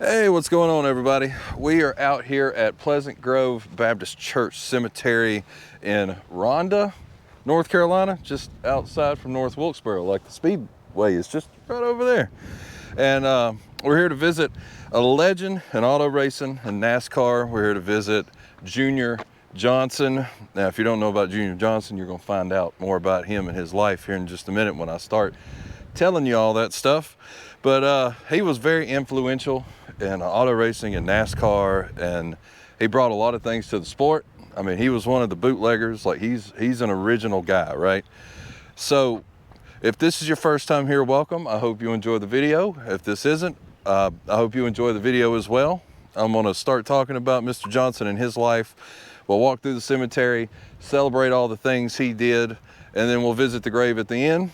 Hey, what's going on, everybody? We are out here at Pleasant Grove Baptist Church Cemetery in Ronda, North Carolina, just outside from North Wilkesboro, like the Speedway is just right over there. And we're here to visit a legend in auto racing and NASCAR. We're here to visit Junior Johnson. Now, if you don't know about Junior Johnson, you're going to find out more about him and his life here in just a minute when I start telling you all that stuff. But he was very influential in auto racing and NASCAR, and he brought a lot of things to the sport. I mean, he was one of the bootleggers. Like, he's an original guy, right? So if this is your first time here, welcome. I hope you enjoy the video. If this isn't, I hope you enjoy the video as well. I'm going to start talking about Mr. Johnson and his life. We'll walk through the cemetery, celebrate all the things he did, and then we'll visit the grave at the end,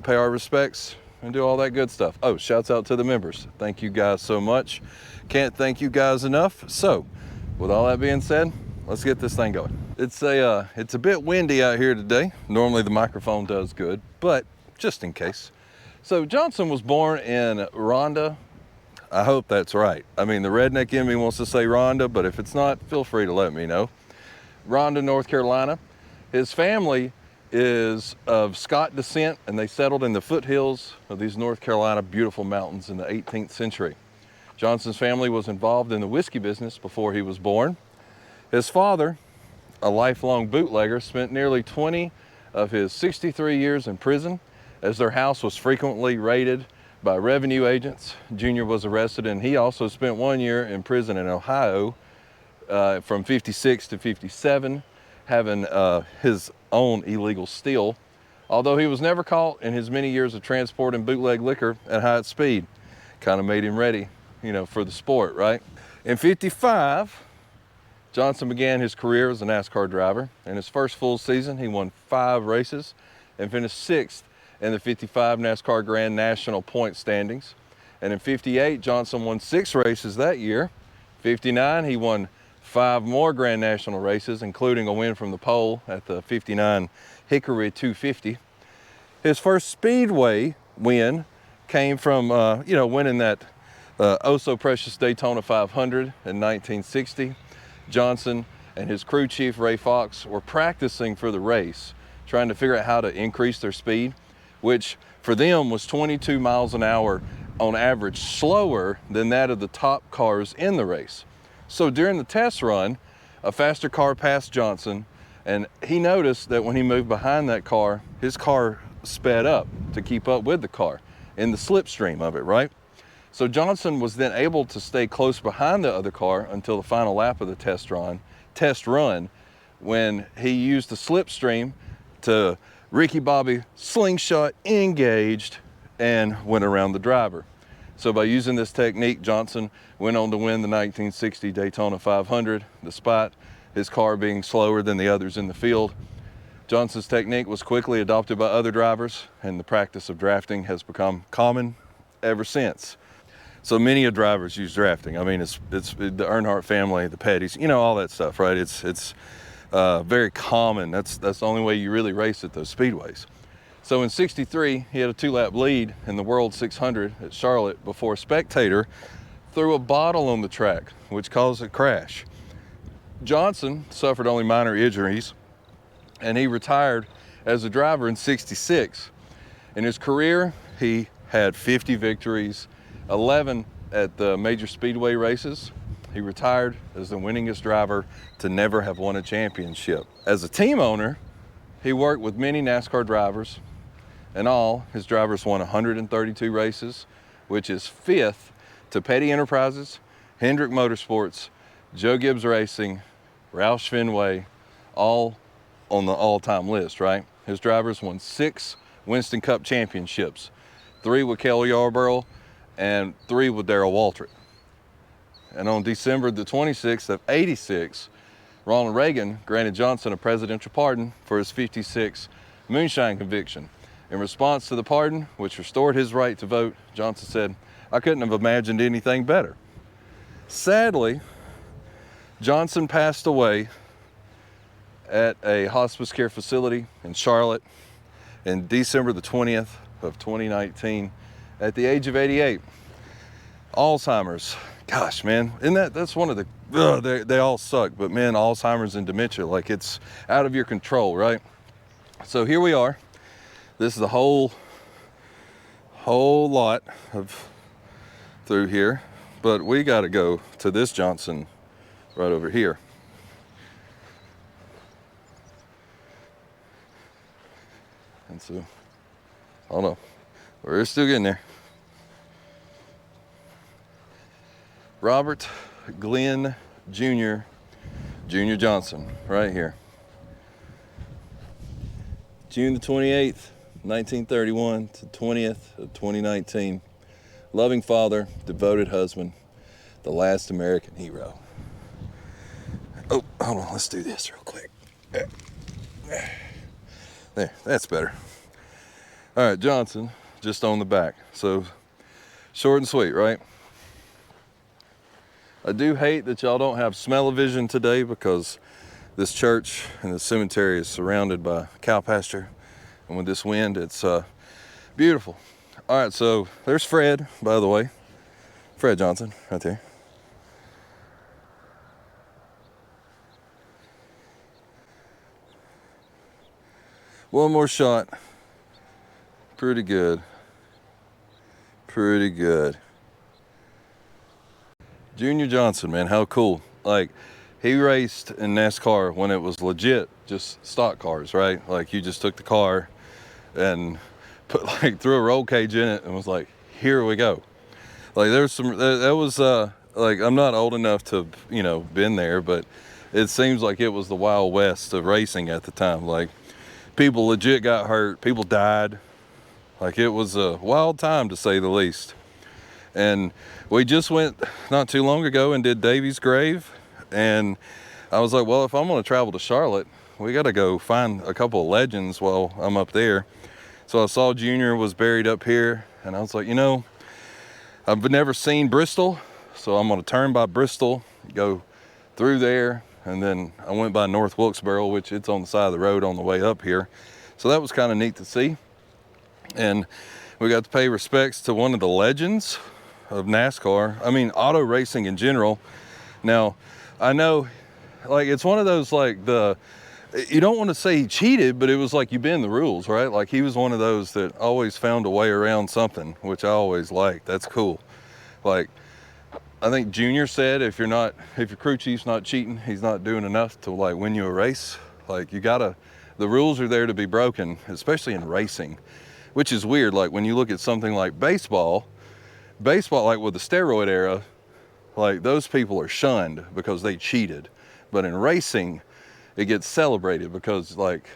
pay our respects, and do all that good stuff. Oh, shouts out to the members. Thank you guys so much. Can't thank you guys enough. So with all that being said, let's get this thing going. It's a bit windy out here today. Normally the microphone does good, but just in case. So Johnson was born in Ronda. I hope that's right. I mean, the redneck in me wants to say Ronda, but if it's not, feel free to let me know. Ronda, North Carolina. His family is of Scott descent, and they settled in the foothills of these North Carolina beautiful mountains in the 18th century. Johnson's family was involved in the whiskey business before he was born. His father, a lifelong bootlegger, spent nearly 20 of his 63 years in prison, as their house was frequently raided by revenue agents. Junior was arrested, and he also spent 1 year in prison in Ohio from 56 to 57, having his own illegal steal, although he was never caught in his many years of transporting bootleg liquor at high speed. Kind of made him ready, for the sport, right? In 55, Johnson began his career as a NASCAR driver. In his first full season, he won 5 races and finished 6th in the 55 NASCAR Grand National point standings. And in 58, Johnson won 6 races that year. 59, he won 5 more Grand National races, including a win from the pole at the 59 Hickory 250. His first Speedway win came from, winning that oh-so-precious Daytona 500 in 1960. Johnson and his crew chief, Ray Fox, were practicing for the race, trying to figure out how to increase their speed, which for them was 22 miles an hour on average, slower than that of the top cars in the race. So during the test run, a faster car passed Johnson, and he noticed that when he moved behind that car, his car sped up to keep up with the car in the slipstream of it, right? So Johnson was then able to stay close behind the other car until the final lap of the test run, when he used the slipstream to Ricky Bobby slingshot engaged and went around the driver. So by using this technique, Johnson went on to win the 1960 Daytona 500, despite his car being slower than the others in the field. Johnson's technique was quickly adopted by other drivers, and the practice of drafting has become common ever since. So many of drivers use drafting. I mean, it's the Earnhardt family, the Pettys, all that stuff, right? It's very common. That's the only way you really race at those speedways. So in 63, he had a 2-lap lead in the World 600 at Charlotte before a spectator threw a bottle on the track, which caused a crash. Johnson suffered only minor injuries, and he retired as a driver in 66. In his career, he had 50 victories, 11 at the major speedway races. He retired as the winningest driver to never have won a championship. As a team owner, he worked with many NASCAR drivers. In all, his drivers won 132 races, which is 5th to Petty Enterprises, Hendrick Motorsports, Joe Gibbs Racing, Roush Fenway, all on the all-time list, right? His drivers won 6 Winston Cup championships, 3 with Cale Yarborough and 3 with Darrell Waltrip. And on December the 26th of 86, Ronald Reagan granted Johnson a presidential pardon for his 56 moonshine conviction. In response to the pardon, which restored his right to vote, Johnson said, "I couldn't have imagined anything better." Sadly, Johnson passed away at a hospice care facility in Charlotte in December the 20th of 2019 at the age of 88. Alzheimer's gosh, man, that's one of the, they all suck, but man, Alzheimer's and dementia, like it's out of your control, right? So here we are. This is the whole lot of through here, but we got to go to this Johnson right over here. And so, hold on, we're still getting there. Robert Glenn Jr. Johnson, right here. June the 28th, 1931 to 20th of 2019. Loving father, devoted husband, the last American hero. Oh, hold on, let's do this real quick. There, that's better. All right, Johnson, just on the back. So, short and sweet, right? I do hate that y'all don't have smell-o-vision today because this church and the cemetery is surrounded by cow pasture. And with this wind, it's beautiful. All right, so there's Fred, by the way. Fred Johnson, right there. One more shot. Pretty good. Pretty good. Junior Johnson, man, how cool. Like, he raced in NASCAR when it was legit, just stock cars, right? Like, you just took the car and threw a roll cage in it and was like, here we go. Like, there's some, that was, like, I'm not old enough to, you know, been there, but it seems like it was the Wild West of racing at the time. Like, people legit got hurt, people died. Like, it was a wild time, to say the least. And we just went not too long ago and did Davy's grave. And I was like, well, if I'm going to travel to Charlotte, we got to go find a couple of legends while I'm up there. So I saw Junior was buried up here. And I was like, you know, I've never seen Bristol. So I'm going to turn by Bristol, go through there. And then I went by North Wilkesboro, which it's on the side of the road on the way up here. So that was kind of neat to see. And we got to pay respects to one of the legends of NASCAR. I mean, auto racing in general. Now, I know, like, it's one of those, like, you don't want to say he cheated, but it was like you bend the rules, right? Like, he was one of those that always found a way around something, which I always liked. That's cool. Like, I think Junior said, if your crew chief's not cheating, he's not doing enough to, like, win you a race. Like, the rules are there to be broken, especially in racing, which is weird. Like, when you look at something like baseball, like with the steroid era, like, those people are shunned because they cheated. But in racing, it gets celebrated because, like,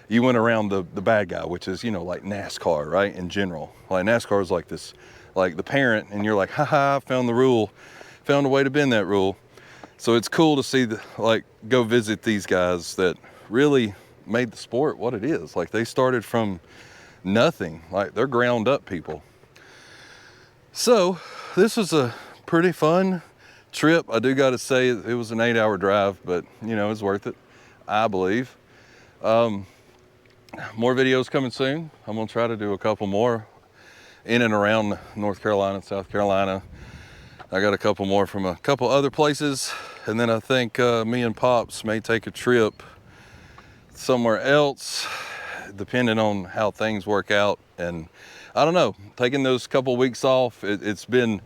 you went around the bad guy, which is, you know, like NASCAR, right? In general, like, NASCAR is like this, like the parent, and you're like, haha, I found the rule, found a way to bend that rule. So it's cool to see go visit these guys that really made the sport what it is. Like, they started from nothing. Like, they're ground up people. So this was a pretty fun trip. I do got to say it was an 8-hour drive, but, you know, it's worth it, I believe. More videos coming soon. I'm gonna try to do a couple more in and around North Carolina, South Carolina. I got a couple more from a couple other places, and then I think me and Pops may take a trip somewhere else, depending on how things work out. And I don't know, taking those couple weeks off, it's been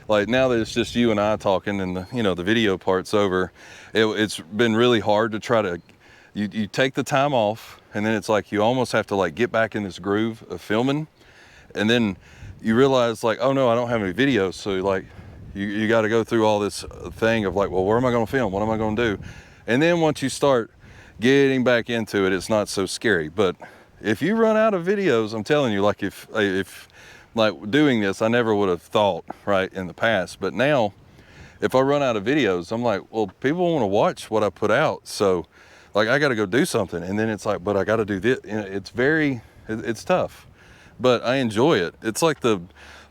like, now that it's just you and I talking and the video part's over, it's been really hard to try to, you take the time off, and then it's like you almost have to, like, get back in this groove of filming, and then you realize, like, oh no, I don't have any videos. So, like, you got to go through all this thing of, like, well, where am I going to film? What am I going to do? And then once you start getting back into it, it's not so scary. But if you run out of videos, I'm telling you, like, if like doing this, I never would have thought, right, in the past. But now, if I run out of videos, I'm like, well, people want to watch what I put out. So, like, I got to go do something. And then it's like, but I got to do this. It's tough, but I enjoy it. It's like the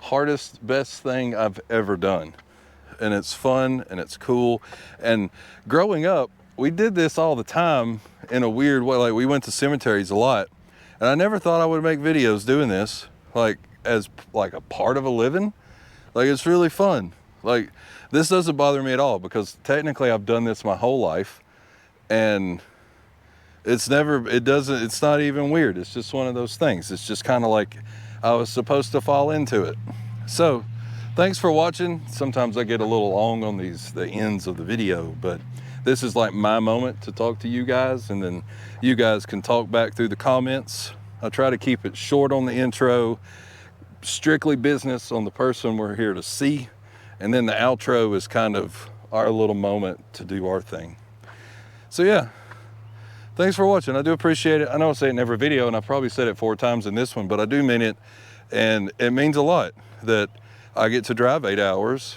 hardest, best thing I've ever done. And it's fun and it's cool. And growing up, we did this all the time in a weird way. Like, we went to cemeteries a lot, and I never thought I would make videos doing this, like, as like a part of a living. Like, it's really fun. Like, this doesn't bother me at all, because technically I've done this my whole life, and it's not even weird. It's just one of those things. It's just kind of like I was supposed to fall into it. So thanks for watching. Sometimes I get a little long on the ends of the video, but this is like my moment to talk to you guys, and then you guys can talk back through the comments. I try to keep it short on the intro, strictly business on the person we're here to see, and then the outro is kind of our little moment to do our thing. So yeah, thanks for watching. I do appreciate it. I know I say it in every video, and I probably said it 4 times in this one, but I do mean it, and it means a lot that I get to drive 8 hours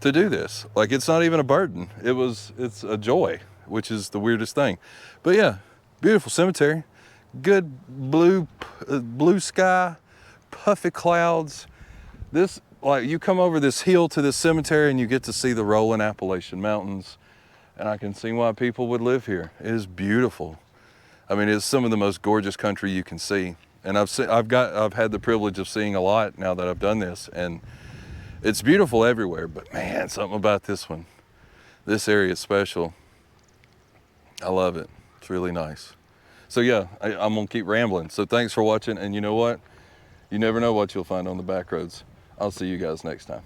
to do this. Like, it's not even a burden. It's a joy, which is the weirdest thing. But yeah, beautiful cemetery, good blue sky, puffy clouds. This, like, you come over this hill to this cemetery and you get to see the rolling Appalachian Mountains, and I can see why people would live here. It is beautiful. I mean, it's some of the most gorgeous country you can see. And I've had the privilege of seeing a lot now that I've done this, and it's beautiful everywhere, but man, something about this one. This area is special. I love it. It's really nice. So yeah, I'm gonna keep rambling. So thanks for watching, and you know what? You never know what you'll find on the back roads. I'll see you guys next time.